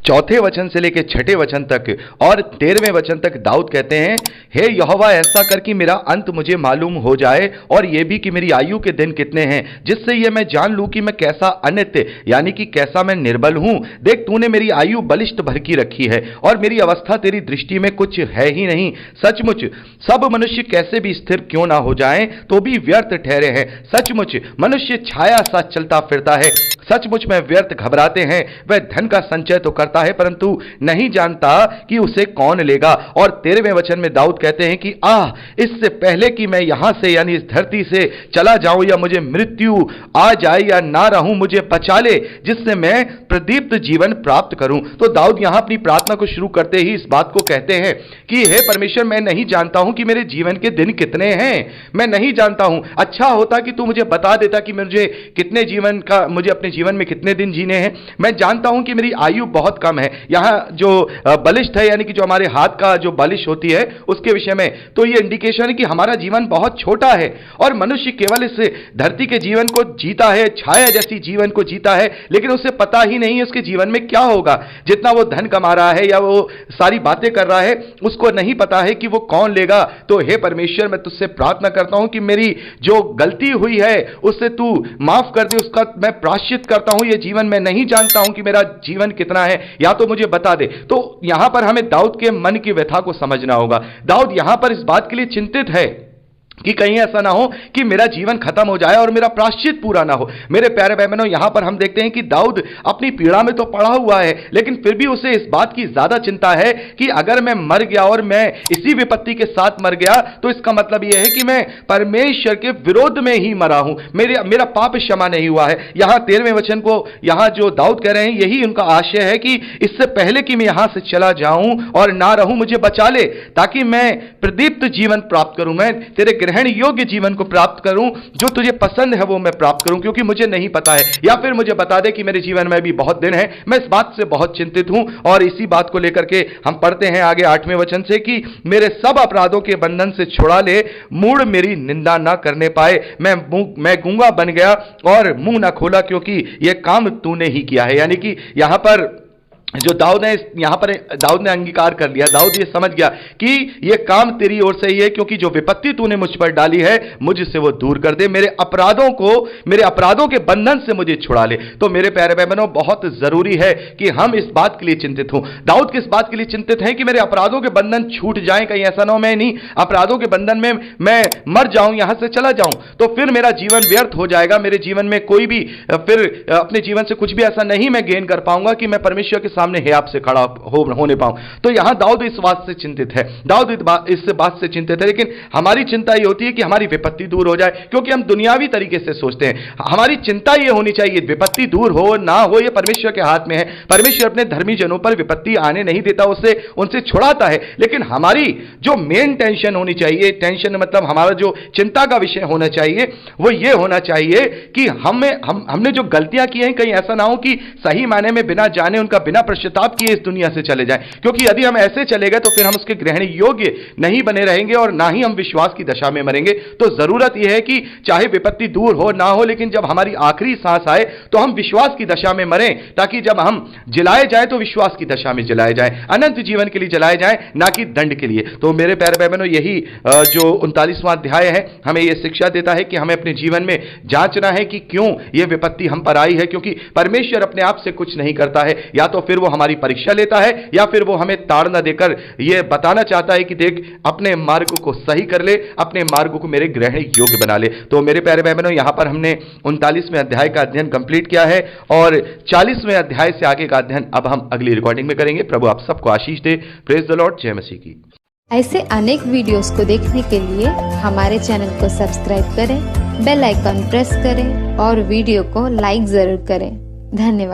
चौथे वचन से लेकर छठे वचन तक और 13वें वचन तक दाऊद कहते हैं, हे यहोवा ऐसा कर कि मेरा अंत मुझे मालूम हो जाए और यह भी कि मेरी आयु के दिन कितने हैं, जिससे यह मैं जान लूं कि मैं कैसा अनित्य यानी कि कैसा मैं निर्बल हूं। देख तूने मेरी आयु बलिष्ठ भर की रखी है और मेरी अवस्था तेरी दृष्टि में कुछ है ही नहीं। सचमुच सब मनुष्य कैसे भी स्थिर क्यों ना हो जाएं तो भी व्यर्थ ठहरे हैं। सचमुच मनुष्य छाया सा चलता फिरता है, सचमुच में व्यर्थ घबराते हैं। वह धन का संचय तो करता है परंतु नहीं जानता कि उसे कौन लेगा। और 13वें वचन में दाऊद कहते हैं कि इससे पहले कि मैं यहां से यानी इस धरती से चला जाऊं या मुझे मृत्यु आ जाए या ना रहूं, मुझे बचा ले जिससे मैं प्रदीप्त जीवन प्राप्त करूं। तो दाऊद यहां अपनी प्रार्थना को शुरू करते ही इस बात को कहते हैं कि हे परमेश्वर, मैं नहीं जानता हूं कि मेरे जीवन के दिन कितने हैं, मैं नहीं जानता हूं। अच्छा होता कि तू मुझे बता देता कि मुझे अपने जीवन में कितने दिन जीने हैं। मैं जानता हूं कि मेरी आयु बहुत कम है। यहां जो बलिष्ठ है यानी कि जो हमारे हाथ का जो बलिष्ठ होती है उसके विषय में तो ये इंडिकेशन है कि हमारा जीवन बहुत छोटा है और मनुष्य केवल इस धरती के जीवन को जीता है, छाया जैसी जीवन को जीता है, लेकिन उसे पता ही नहीं है उसके जीवन में क्या होगा। जितना वो धन कमा रहा है या वो सारी बातें कर रहा है उसको नहीं पता है कि वो कौन लेगा। तो हे परमेश्वर, मैं तुझसे प्रार्थना करता हूं कि मेरी जो गलती हुई है उससे तू माफ कर दे, उसका मैं प्रायश्चित करता हूं। ये जीवन मैं नहीं जानता हूं कि मेरा जीवन कितना है, या तो मुझे बता दे। तो यहां पर हमें दाऊद के मन की व्यथा को समझना होगा। दाऊद यहां पर इस बात के लिए चिंतित है कि कहीं ऐसा ना हो कि मेरा जीवन खत्म हो जाए और मेरा प्रायश्चित पूरा ना हो। मेरे प्यारे भाई बहनों, यहां पर हम देखते हैं कि दाऊद अपनी पीड़ा में तो पड़ा हुआ है, लेकिन फिर भी उसे इस बात की ज्यादा चिंता है कि अगर मैं मर गया और मैं इसी विपत्ति के साथ मर गया तो इसका मतलब यह है कि मैं परमेश्वर के विरोध में ही मरा हूं, मेरा पाप क्षमा नहीं हुआ है। यहां 13वें वचन को यहां जो दाऊद कह रहे हैं यही उनका आशय है कि इससे पहले कि मैं यहां से चला जाऊं और ना रहूं, मुझे बचा ले ताकि मैं प्रदीप्त जीवन प्राप्त करूं, मैं तेरे ग्रहण योग्य जीवन को प्राप्त करूं, जो तुझे पसंद है वो मैं प्राप्त करूं, क्योंकि मुझे नहीं पता है। या फिर मुझे बता दे कि मेरे जीवन में भी बहुत दिन है। मैं इस बात से बहुत चिंतित हूं। और इसी बात को लेकर के हम पढ़ते हैं आगे 8वें वचन से कि मेरे सब अपराधों के बंधन से छुड़ा ले, मूढ़ मेरी निंदा ना करने पाए। मैं गूंगा बन गया और मुंह ना खोला, क्योंकि यह काम तूने ही किया है। यानी कि यहां पर जो दाऊद ने अंगीकार कर लिया, दाऊद ये समझ गया कि ये काम तेरी ओर से ही है, क्योंकि जो विपत्ति तूने मुझ पर डाली है मुझसे वो दूर कर दे, मेरे अपराधों के बंधन से मुझे छुड़ा ले। तो मेरे प्यारे भाई बहनों, बहुत जरूरी है कि हम इस बात के लिए चिंतित हों। दाऊद किस बात के लिए चिंतित है कि मेरे अपराधों के बंधन छूट जाएं, कहीं ऐसा ना हो मैं नहीं अपराधों के बंधन में मैं मर जाऊं, यहां से चला जाऊं तो फिर मेरा जीवन व्यर्थ हो जाएगा। मेरे जीवन में कोई भी फिर अपने जीवन से कुछ भी ऐसा नहीं मैं गेन कर पाऊंगा कि मैं परमेश्वर के सामने है आपसे खड़ा होने पाऊं। तो यहां दाऊद इस बात से चिंतित है, दाऊद इस बात से चिंतित है। लेकिन हमारी चिंता यह होती है कि हमारी विपत्ति दूर हो जाए, क्योंकि हम दुनियावी तरीके से सोचते हैं। हमारी चिंता यह होनी चाहिए विपत्ति दूर हो ना हो ये परमेश्वर के हाथ में है। परमेश्वर अपने धर्मी जनों पर विपत्ति आने नहीं देता, उनसे छुड़ाता है। लेकिन हमारी जो मेन टेंशन होनी चाहिए, टेंशन मतलब हमारा जो चिंता का विषय होना चाहिए वो ये होना चाहिए कि हमने जो गलतियां की हैं कहीं ऐसा ना हो कि सही मायने में बिना जाने उनका बिना पश्चाताप किए इस दुनिया से चले जाएं। क्योंकि यदि हम ऐसे चले गए तो फिर हम उसके ग्रहण योग्य नहीं बने रहेंगे और ना ही हम विश्वास की दशा में मरेंगे। तो जरूरत यह है कि चाहे विपत्ति दूर हो ना हो, लेकिन जब हमारी आखिरी सांस आए तो हम विश्वास की दशा में मरें, ताकि जब हम जलाए जाए तो विश्वास की दशा में जलाए जाए, अनंत जीवन के लिए जलाए जाए, ना कि दंड के लिए। तो मेरे प्यारे भाई बहनों, यही जो 39वां अध्याय है हमें यह शिक्षा देता है कि हमें अपने जीवन में जांचना है कि क्यों यह विपत्ति हम पर आई है। क्योंकि परमेश्वर अपने आप से कुछ नहीं करता है, या तो फिर वो हमारी परीक्षा लेता है या फिर वो हमें ताड़ना देकर यह बताना चाहता है कि देख अपने मार्ग को सही कर ले, अपने मार्ग को मेरे ग्रहण योग्य बना ले। तो मेरे प्यारे भाई बहनों, यहां पर हमने 39वें अध्याय का अध्ययन कंप्लीट किया है और 40वें अध्याय से आगे का अध्ययन अब हम अगली रिकॉर्डिंग में करेंगे। प्रभु आप सबको आशीष दे। Praise the Lord. जय मसीह की। ऐसे अनेक वीडियोस को देखने के लिए हमारे चैनल को सब्सक्राइब करें, बेल आइकन प्रेस करें और वीडियो को लाइक जरूर करें। धन्यवाद।